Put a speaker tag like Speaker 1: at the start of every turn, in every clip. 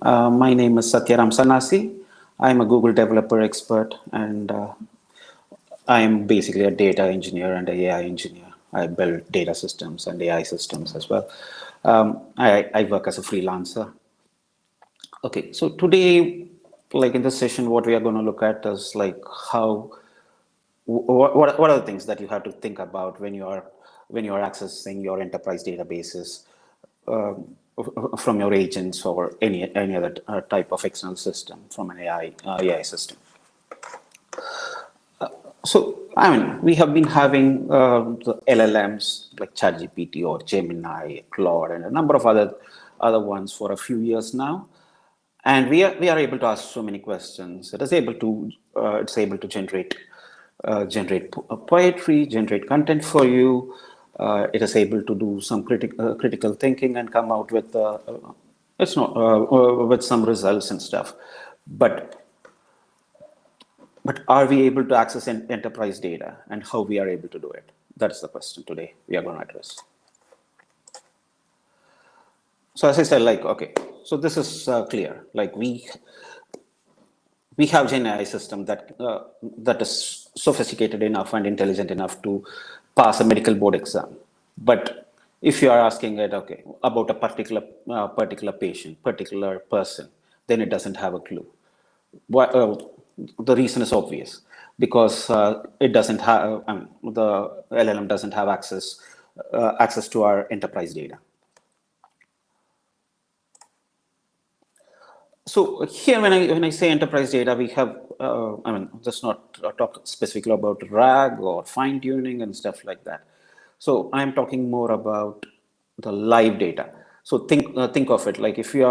Speaker 1: My name is Sathyaram Sannasi. I'm a Google developer expert, and I'm basically a data engineer and a AI engineer. I build data systems and AI systems as well. I work as a freelancer. Okay, so today, like in this session, what we are going to look at is like how what are the things that you have to think about when you are accessing your enterprise databases from your agents or any other type of external system from an AI system. So, I mean, we have been having the LLMs like ChatGPT or Gemini, Claude, and a number of other ones for a few years now, and we are able to ask so many questions. It's able to generate poetry, generate content for you. It is able to do some critical thinking and come out with it's not with some results and stuff, but. But are we able to access enterprise data, and how we are able to do it? That's the question today we are going to address. So as I said, like, okay, so this is clear. Like we have GenAI system that is sophisticated enough and intelligent enough to pass a medical board exam. But if you are asking it, okay, about a particular patient, particular person, then it doesn't have a clue. The reason is obvious, because it doesn't have, the LLM doesn't have access to our enterprise data. So here, when I say enterprise data, we have, just not talk specifically about RAG or fine tuning and stuff like that. So I'm talking more about the live data. So think of it like if you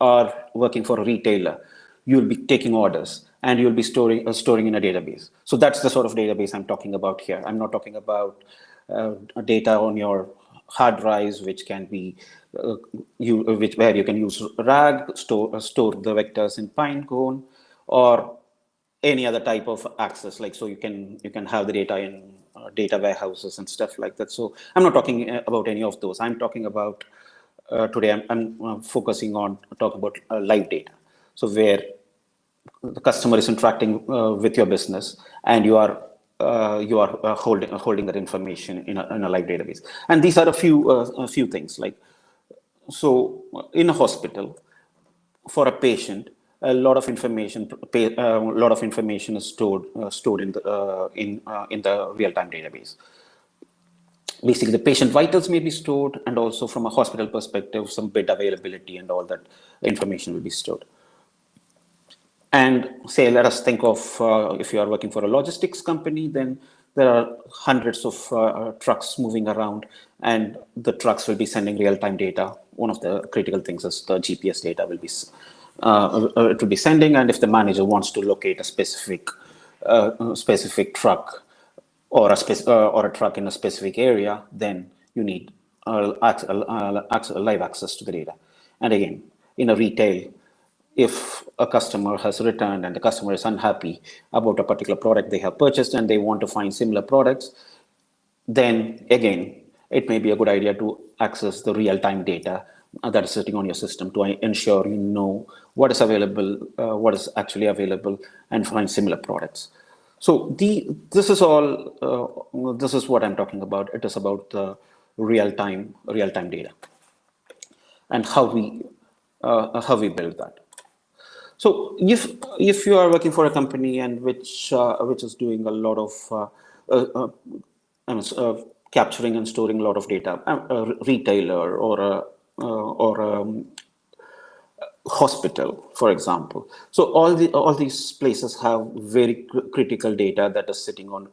Speaker 1: are working for a retailer, you'll be taking orders and you'll be storing in a database. So that's the sort of database I'm talking about here. I'm not talking about data on your hard drives, which can be where you can use RAG, store the vectors in Pinecone, or any other type of access. Like, so you can have the data in data warehouses and stuff like that. So I'm not talking about any of those. I'm talking about today. I'm focusing on talking about live data. So where the customer is interacting with your business, and you are holding that information in a live database. And these are a few things. Like, so in a hospital, for a patient, a lot of information is stored in the real-time database. Basically, the patient vitals may be stored, and also from a hospital perspective, some bed availability and all that information will be stored. And say, let us think of if you are working for a logistics company, then there are hundreds of trucks moving around, and the trucks will be sending real-time data. One of the critical things is the GPS data will be it will be sending, and if the manager wants to locate a specific truck or a truck in a specific area, then you need live access to the data. And again, in a retail, if a customer has returned and the customer is unhappy about a particular product they have purchased and they want to find similar products, then again, it may be a good idea to access the real-time data that is sitting on your system to ensure you know what is available, what is actually available, and find similar products. So this is all. This is what I'm talking about. It is about the real-time data and how we build that. So if you are working for a company and which is doing a lot of capturing and storing a lot of data, a retailer or a hospital, for example. So all these places have very critical data that is sitting on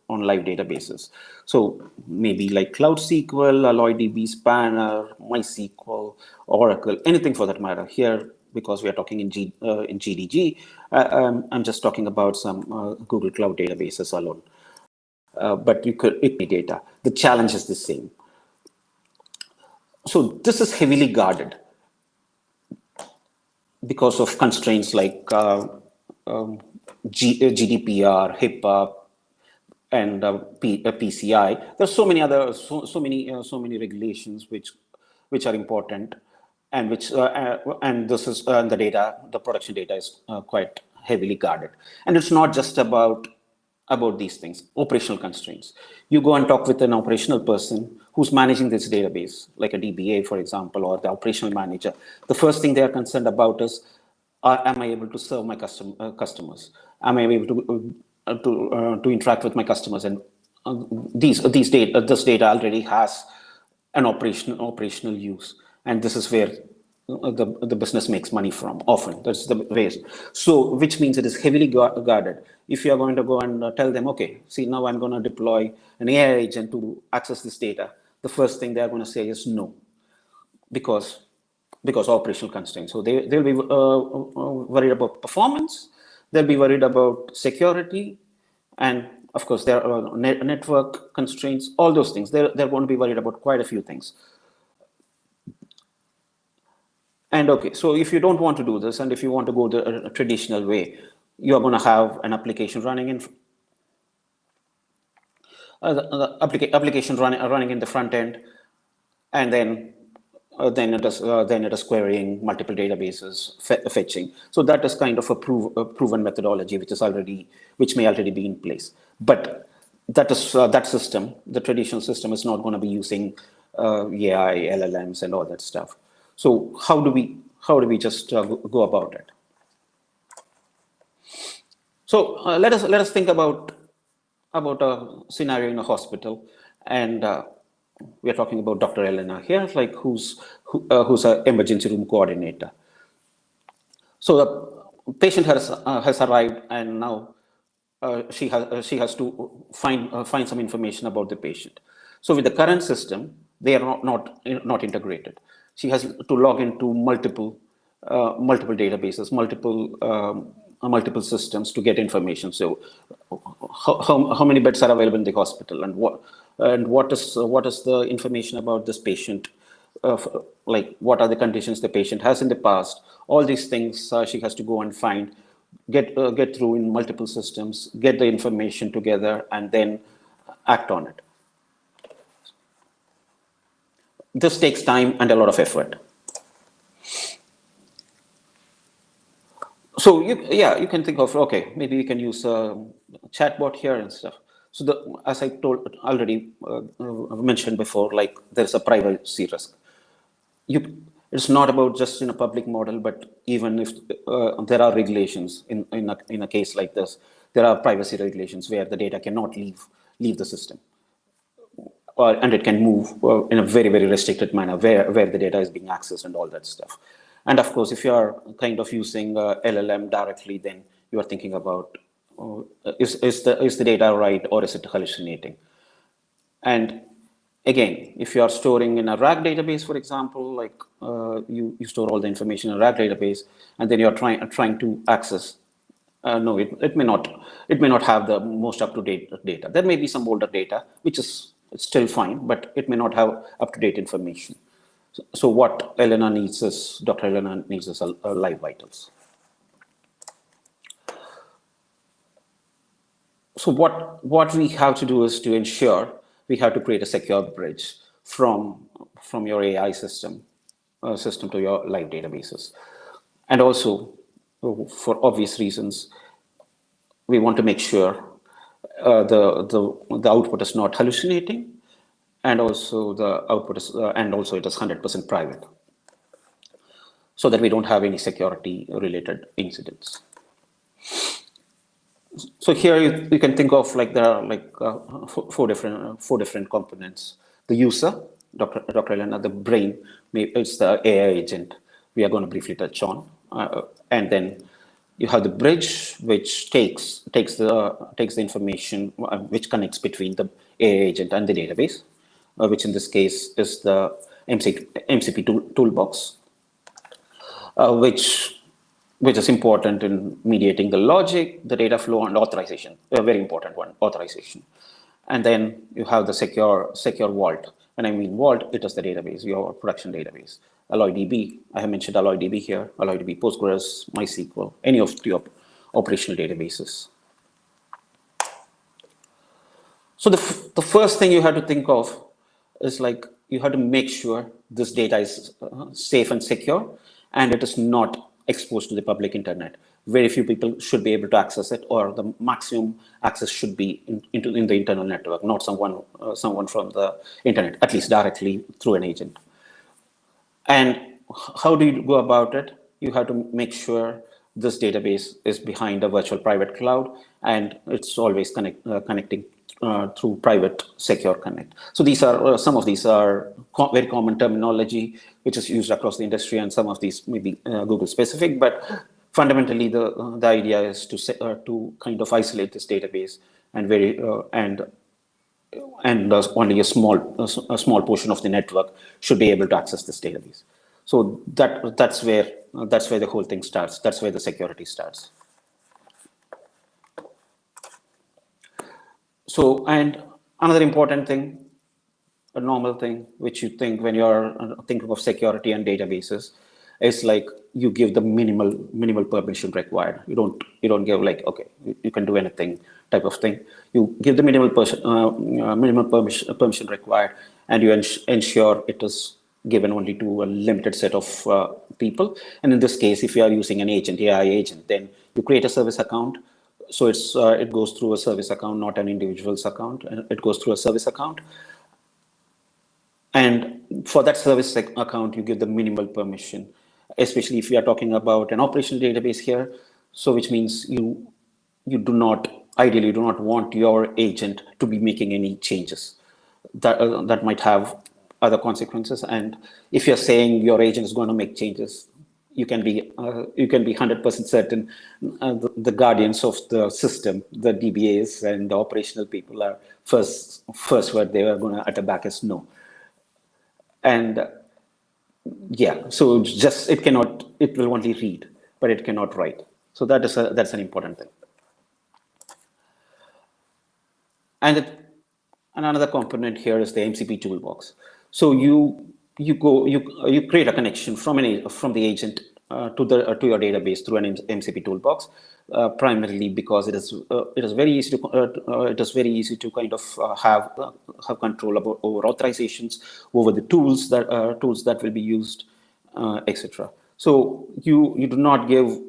Speaker 1: live databases. So maybe like Cloud SQL, AlloyDB, Spanner, MySQL, Oracle, anything for that matter. Here, because we are talking in GDG, I'm just talking about some Google Cloud databases alone. But it may data. The challenge is the same. So this is heavily guarded because of constraints like GDPR, HIPAA, and PCI. There's so many regulations which are important and this is the production data is quite heavily guarded. And it's not just about these things, operational constraints. You go and talk with an operational person who's managing this database, like a DBA, for example, or the operational manager. The first thing they are concerned about is, am I able to serve my customers? Am I able to interact with my customers? And this data already has an operational use, and this is where the business makes money from. Often that's the way. So which means it is heavily guarded. If you are going to go and tell them, okay, see, now I'm going to deploy an AI agent to access this data, the first thing they are going to say is no, because operational constraints. So they'll be worried about performance, they'll be worried about security, and of course there are network constraints, all those things. They're going to be worried about quite a few things. And okay, so if you don't want to do this, and if you want to go the traditional way, you're going to have an application running in running in the front end, and then it is querying multiple databases, fetching. So that is kind of a proven methodology, which may already be in place. But that system, the traditional system, is not going to be using AI, LLMs, and all that stuff. So how do we just go about it? So let us think about a scenario in a hospital, and we are talking about Dr. Elena here, like who's an emergency room coordinator. So the patient has arrived, and now she has to find some information about the patient. So with the current system, they are not integrated. She has to log into multiple databases, multiple systems to get information. So how many beds are available in the hospital, and what is the information about this patient, like what are the conditions the patient has in the past. All these things she has to go and find, get through in multiple systems, get the information together, and then act on it. This takes time and a lot of effort. So you can think of, okay, maybe we can use a chatbot here and stuff. So as I already mentioned before, like there's a privacy risk. It's not about just in a public model, but even if there are regulations in a case like this, there are privacy regulations where the data cannot leave the system, and it can move in a very, very restricted manner where the data is being accessed and all that stuff. And of course, if you are kind of using LLM directly, then you are thinking about, is the data right, or is it hallucinating? And again, if you are storing in a RAG database, for example, like you store all the information in a RAG database, and then you're trying to access. No, it may not have the most up-to-date data. There may be some older data, which is still fine, but it may not have up-to-date information. So what Dr. Elena needs is live vitals. So what we have to do is to ensure we have to create a secure bridge from your AI system to your live databases. And also, for obvious reasons, we want to make sure the output is not hallucinating, and also the output is it is 100% private, so that we don't have any security related incidents. So here you can think of, like there are like four different components. The user, Dr. Elena, the brain, it's the AI agent we are going to briefly touch on, and then you have the bridge, which takes the information, which connects between the AI agent and the database, which in this case is the MCP toolbox, which is important in mediating the logic, the data flow, and authorization. A very important one, authorization. And then you have the secure vault. When I mean vault, it is the database, your production database. AlloyDB, I have mentioned AlloyDB here, AlloyDB Postgres, MySQL, any of the operational databases. So the first thing you have to think of is, like, you have to make sure this data is safe and secure, and it is not exposed to the public internet. Very few people should be able to access it, or the maximum access should be in the internal network, not someone from the internet, at least directly through an agent. And how do you go about it? You have to make sure this database is behind a virtual private cloud, and it's always connecting through private secure connect. So these are some of these are very common terminology which is used across the industry, and some of these may be Google specific, but fundamentally the idea is to kind of isolate this database and only a small portion of the network should be able to access this database. So that's where the whole thing starts. That's where the security starts. So, and another important thing, a normal thing, which you think when you're thinking of security and databases, is like you give the minimal permission required. You don't give like, okay, you can do anything type of thing. You give the minimal permission required, and you ensure it is given only to a limited set of people. And in this case, if you are using an agent, AI agent, then you create a service account. So it goes through a service account, not an individual's account. It goes through a service account. And for that service account, you give the minimal permission, especially if we are talking about an operational database here. So which means you ideally do not want your agent to be making any changes that might have other consequences. And if you're saying your agent is going to make changes, you can be 100% certain the guardians of the system, the DBAs and the operational people, are first word they are going to utter back is no. And yeah, so it will only read, but it cannot write. So that's an important thing. And another component here is the MCP toolbox. So you create a connection from the agent to your database through an MCP toolbox, primarily because it is very easy to kind of have control over authorizations, over the tools that will be used, etc. So you do not give.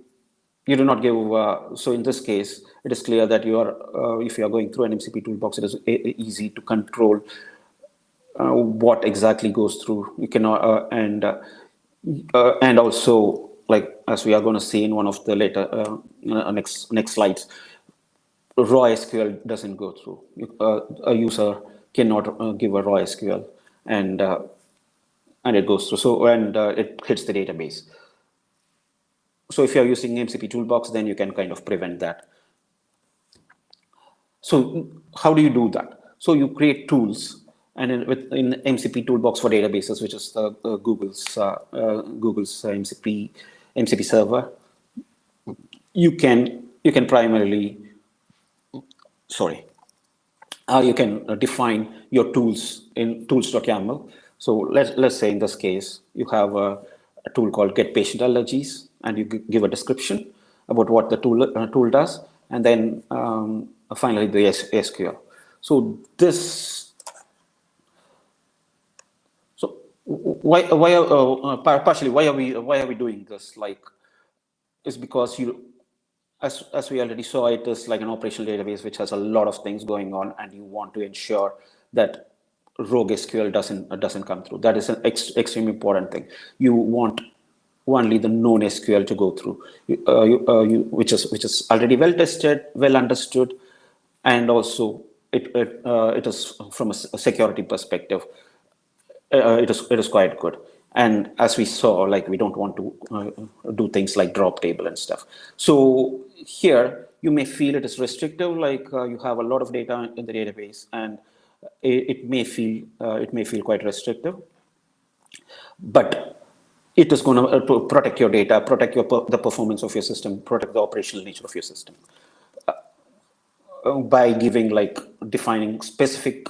Speaker 1: So in this case, it is clear that if you are going through an MCP toolbox, it is easy to control what exactly goes through. You can and also, like as we are going to see in one of the later next slides, raw SQL doesn't go through. A user cannot give a raw SQL, and it goes through. So it hits the database. So if you're using MCP toolbox, then you can kind of prevent that. So how do you do that? So you create tools, and in MCP toolbox for databases, which is Google's MCP server, you can primarily, you can define your tools in tools.yaml. So let's say in this case, you have a tool called get patient allergies, and you give a description about what the tool does, and then finally the SQL. So partially why are we doing this? Like, is because as we already saw, it is like an operational database which has a lot of things going on, and you want to ensure that rogue SQL doesn't come through. That is an extremely important thing. You want only the known SQL to go through, which is already well tested, well understood, and also it is from a security perspective, it is quite good. And as we saw, like we don't want to do things like drop table and stuff. So here you may feel it is restrictive, like you have a lot of data in the database, and it may feel quite restrictive, but it is going to protect your data, protect the performance of your system, protect the operational nature of your system by defining specific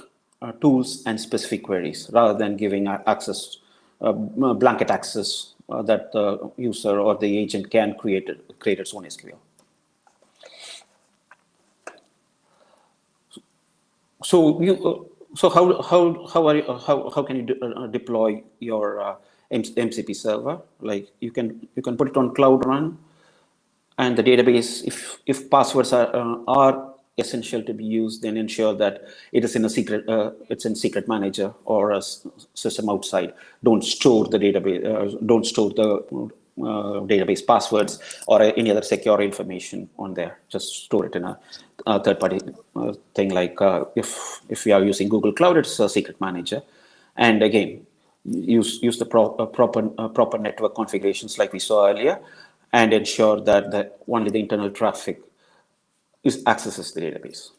Speaker 1: tools and specific queries, rather than giving access, blanket access that the user or the agent can create its own SQL. So So how can you deploy your MCP server? Like you can put it on Cloud Run, and the database, if passwords are essential to be used, then ensure that it is in a secret, it's in secret manager or a system outside. Don't store the database, don't store the database passwords or any other secure information on there. Just store it in a third-party thing. Like if we are using Google Cloud, it's a secret manager. And again, use the proper network configurations like we saw earlier, and ensure that only the internal traffic accesses the database.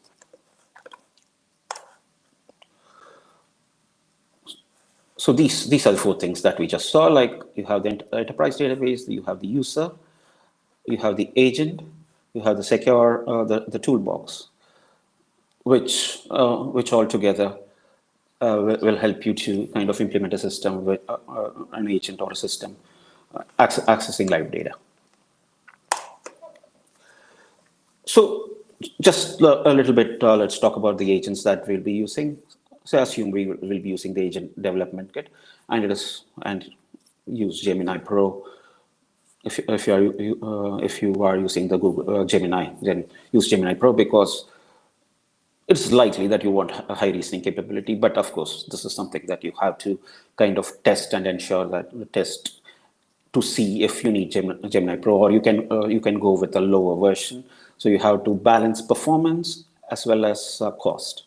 Speaker 1: So these are the four things that we just saw. Like you have the enterprise database, you have the user, you have the agent, you have the secure the toolbox, which all together will help you to kind of implement a system with an agent or a system accessing live data. So just a little bit, let's talk about the agents that we'll be using. So assume we will be using the agent development kit, and use Gemini Pro. If you are using the Google Gemini, then use Gemini Pro, because it's likely that you want a high reasoning capability. But of course, this is something that you have to kind of test and ensure that test to see if you need Gemini Pro, or you can go with a lower version. So you have to balance performance as well as cost.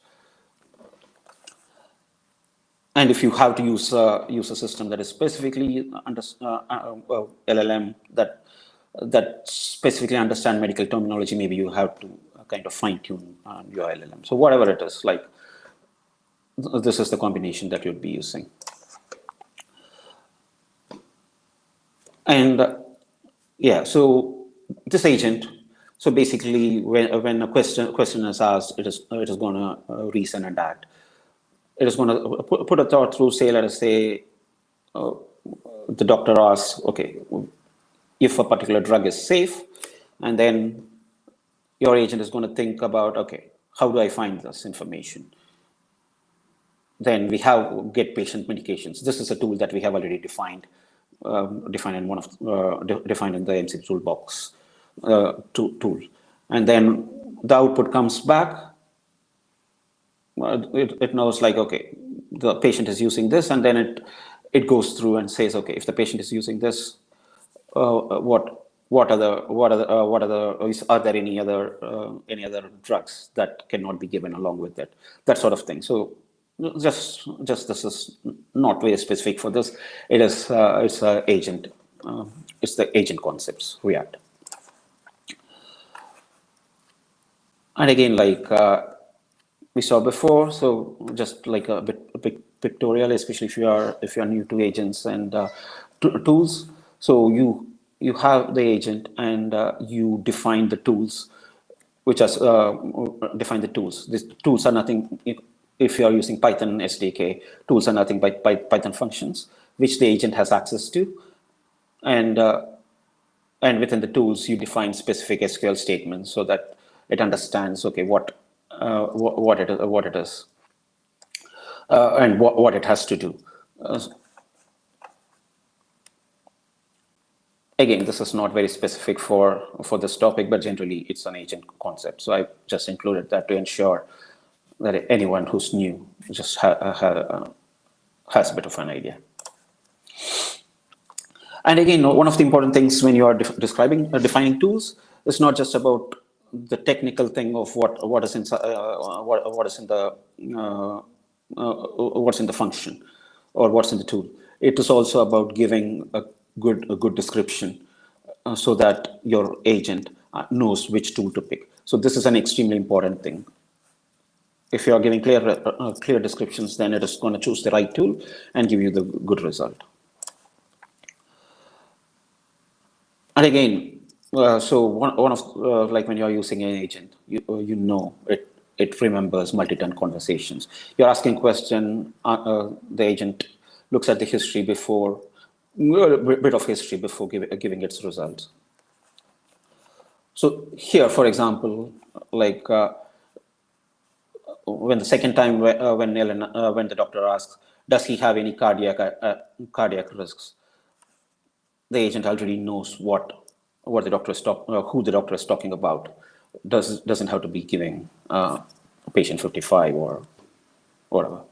Speaker 1: And if you have to use a system that is specifically under LLM that specifically understand medical terminology, maybe you have to kind of fine tune your LLM. So whatever it is, like this is the combination that you'll be using. And yeah, so this agent. So basically, when a question is asked, it is going to reason and act. It is going to put a thought through. Say, let us say, the doctor asks, okay, if a particular drug is safe, and then your agent is going to think about, okay, how do I find this information? Then we have get patient medications. This is a tool that we have already defined in defined in the MCP toolbox tool, and then the output comes back. It knows, like, okay, the patient is using this, and then it goes through and says, okay, if the patient is using this, are there any other drugs that cannot be given along with it, that sort of thing. So just this is not very specific for this. It's a agent. It's the agent concepts React. And again, like we saw before, so just like a bit pictorial, especially if you are new to agents and tools. So you have the agent, and you define the tools, which are define the tools. These tools are nothing. If you are using Python SDK, tools are nothing but Python functions, which the agent has access to, and within the tools you define specific SQL statements so that it understands, okay, what it is, and what it has to do. Again, this is not very specific for this topic, but generally it's an agent concept. So I just included that to ensure that anyone who's new just has a bit of an idea. And again, one of the important things when you are defining tools is not just about the technical thing of what's in the function or what's in the tool. It is also about giving a good description so that your agent knows which tool to pick. So this is an extremely important thing. If you are giving clear descriptions, then it is going to choose the right tool and give you the good result. And again, so one of like when you're using an agent, you know it remembers multi-turn conversations. You're asking a question, the agent looks at the history before, a bit of history before giving its results. So here, for example, like when the second time when the doctor asks, does he have any cardiac risks? The agent already knows what the doctor is who the doctor is talking about. Doesn't have to be giving patient 55 or whatever.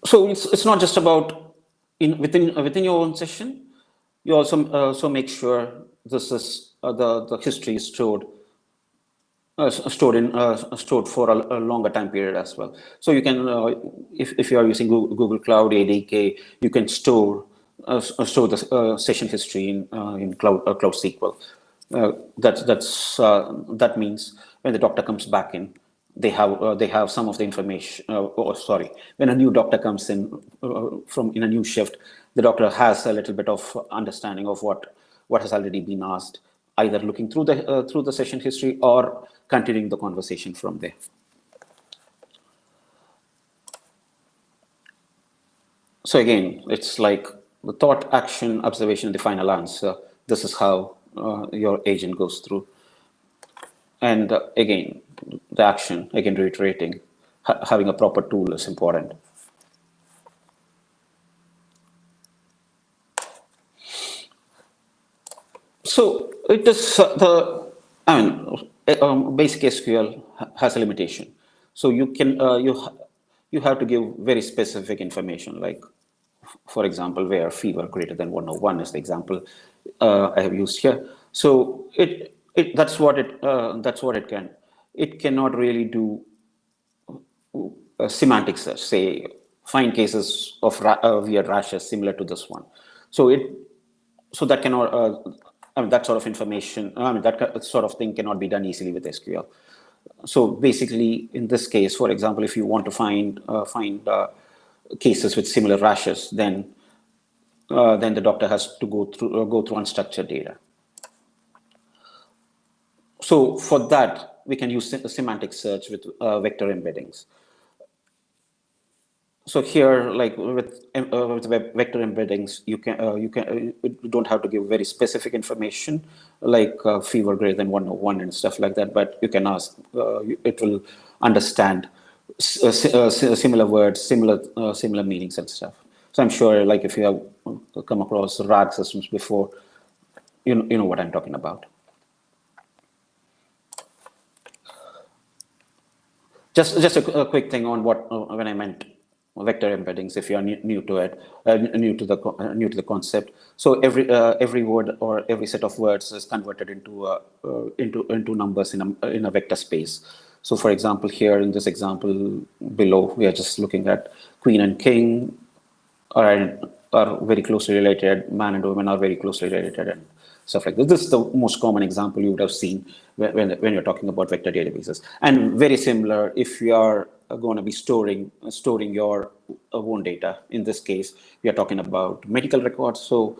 Speaker 1: So it's not just about within your own session. You also make sure this is the history is stored stored for a longer time period as well. So you can, if you are using Google Cloud ADK, you can store the session history in Cloud SQL. That means when the doctor comes back in, they have some of the information. When a new doctor comes in in a new shift, the doctor has a little bit of understanding of what has already been asked, either looking through the session history or continuing the conversation from there. So again, it's like the thought, action, observation, the final answer. This is how your agent goes through. And again, the action, again reiterating, having a proper tool is important. So it is basic SQL has a limitation. So you can you have to give very specific information, like, for example, where fever greater than 101 is the example I have used here. So that's what it can. It cannot really do semantic search, say find cases of weird rashes similar to this one. So that cannot. That sort of information. That sort of thing cannot be done easily with SQL. So basically, in this case, for example, if you want to find cases with similar rashes, then the doctor has to go through unstructured data. So for that, we can use semantic search with vector embeddings. So here, like with vector embeddings, you don't have to give very specific information, like fever greater than 101 and stuff like that. But you can ask; it will understand similar words, similar meanings and stuff. So I'm sure, like if you have come across RAG systems before, you know what I'm talking about. Just a quick thing on what when I meant vector embeddings, if you are new to it, new to the concept. So every word or every set of words is converted into numbers in a vector space. So for example, here in this example below, we are just looking at queen and king are very closely related, man and woman are very closely related, and stuff like this. This is the most common example you would have seen when you're talking about vector databases. And very similar if you are going to be storing your own data. In this case, we are talking about medical records. So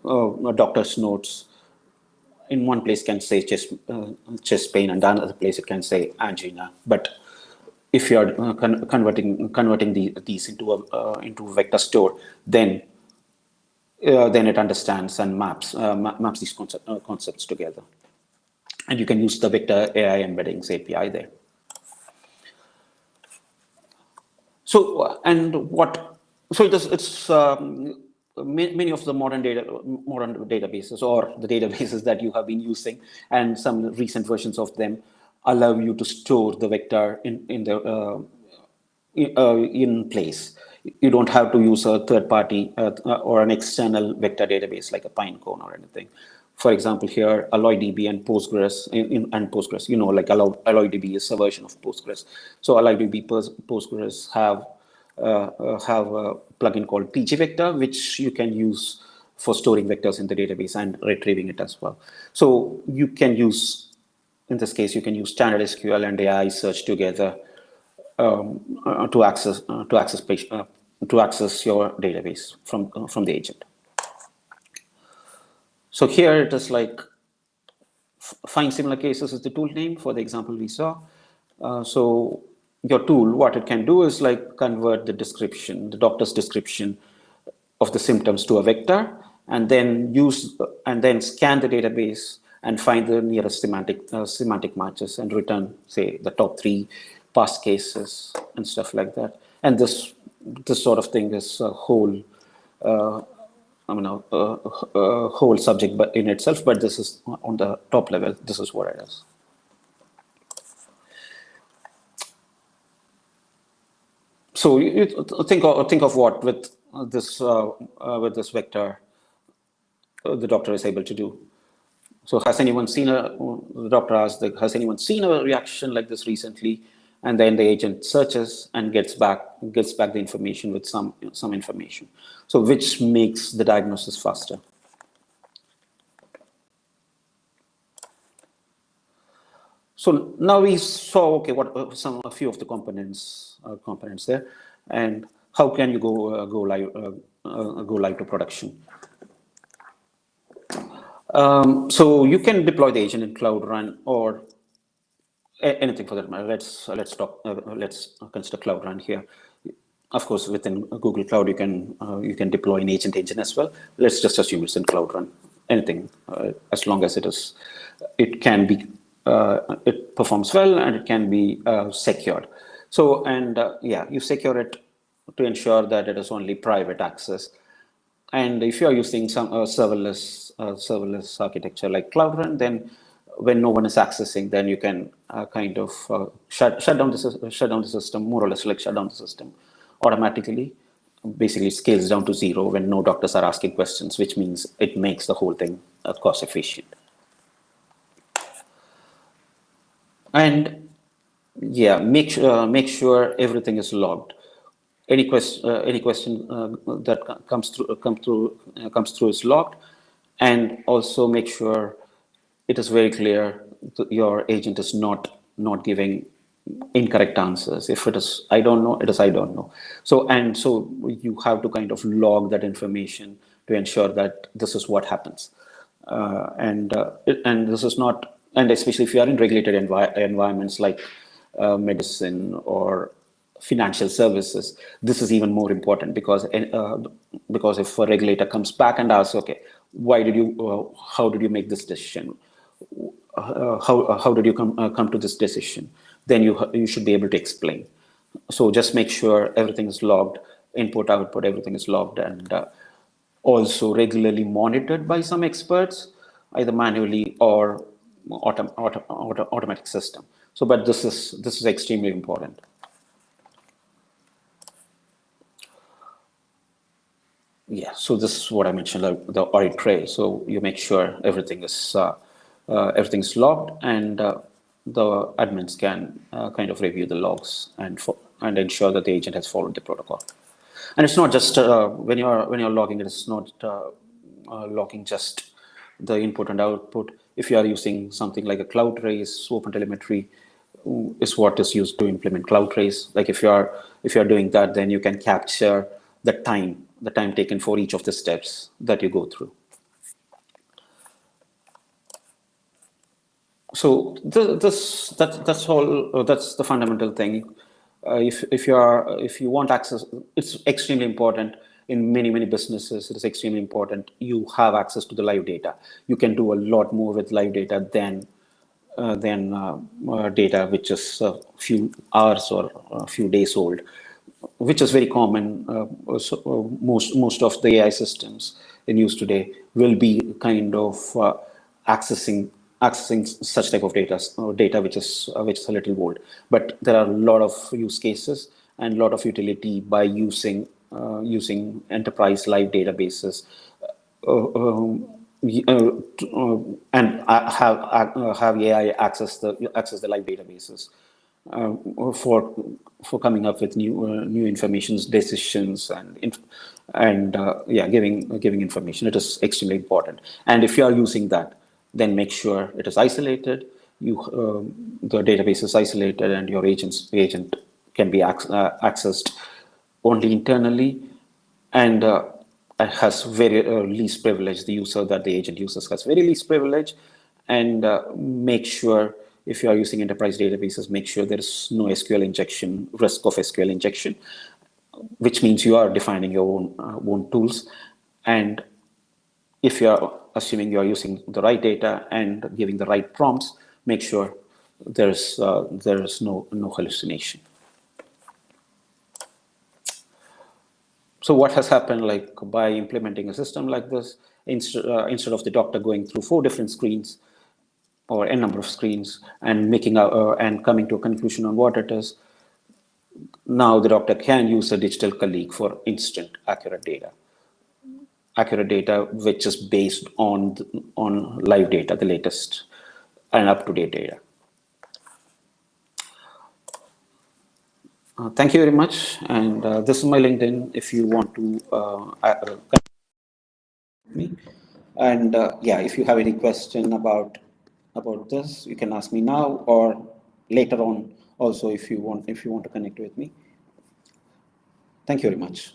Speaker 1: a doctor's notes in one place can say chest pain, and another place it can say angina. But if you are converting these into a vector store, then it understands and maps these concepts together. And you can use the vector AI embeddings API there. So it's many of the modern databases, or the databases that you have been using, and some recent versions of them allow you to store the vector in place. You don't have to use a third party or an external vector database like a Pinecone or anything. For example, here AlloyDB and Postgres and Postgres, like AlloyDB is a version of Postgres. So AlloyDB Postgres have a plugin called pgvector, which you can use for storing vectors in the database and retrieving it as well. So you can use, in this case, you can use standard SQL and AI search together to access your database from the agent. So here it is like find similar cases is the tool name for the example we saw. So your tool, what it can do is like convert the doctor's description of the symptoms to a vector, and then scan the database and find the nearest semantic matches and return, say, the top 3 past cases and stuff like that. And this sort of thing is a whole whole subject but in itself, but this is on the top level. This is what it is. So you think of what with this vector the doctor is able to do. So has anyone seen the doctor asked, has anyone seen a reaction like this recently? And then the agent searches and gets back the information with some information. So which makes the diagnosis faster. So now we saw, okay, what a few of the components there, and how can you go live to production. So you can deploy the agent in Cloud Run or anything for that matter. Let's consider Cloud Run here. Of course, within Google Cloud, you can deploy an agent engine as well. Let's just assume it's in Cloud Run. Anything, as long as it can be, it performs well and it can be secured. So, and yeah, you secure it to ensure that it is only private access. And if you are using some serverless architecture like Cloud Run, then when no one is accessing, then you can kind of shut down the system, more or less like shut down the system automatically. Basically scales down to 0 when no doctors are asking questions, which means it makes the whole thing cost efficient. And yeah, make sure everything is logged. Any question that comes through is logged, and also make sure it is very clear that your agent is not giving incorrect answers. If it is I don't know, it is I don't know. So you have to kind of log that information to ensure that this is what happens, and this is not, and especially if you are in regulated environments like medicine or financial services, this is even more important, because if a regulator comes back and asks, okay, how did you make this decision? How did you come to this decision? Then you should be able to explain. So just make sure everything is logged, input, output, everything is logged, and also regularly monitored by some experts, either manually or automatic system. So, but this is extremely important. Yeah, so this is what I mentioned, like the audit trail. So you make sure everything is logged, and the admins can kind of review the logs and ensure that the agent has followed the protocol. And it's not just when you're logging, it's not logging just the input and output. If you are using something like a CloudTrace, OpenTelemetry is what is used to implement CloudTrace. Like if you are doing that, then you can capture the time taken for each of the steps that you go through. So that's all. That's the fundamental thing. If you want access, it's extremely important. In many businesses, it is extremely important you have access to the live data. You can do a lot more with live data than data which is a few hours or a few days old, which is very common. Most of the AI systems in use today will be kind of accessing such type of data which is a little old. But there are a lot of use cases and a lot of utility by using enterprise live databases and have AI access the live databases for coming up with new informations, decisions, and giving information. It is extremely important. And if you are using that, then make sure it is isolated. The database is isolated, and your agent can be accessed only internally, and has very least privilege. The user that the agent uses has very least privilege, and make sure if you are using enterprise databases, make sure there is no SQL injection, risk of SQL injection, which means you are defining your own tools. And if you are assuming you're using the right data and giving the right prompts, make sure there's no hallucination. So what has happened, like by implementing a system like this, instead of the doctor going through 4 different screens or n number of screens and making and coming to a conclusion on what it is, now the doctor can use a digital colleague for instant accurate data, which is based on live data, the latest and up-to-date data. Thank you very much, and this is my LinkedIn if you want to connect with me. And yeah, if you have any question about this, you can ask me now or later on. Also, if you want to connect with me. Thank you very much.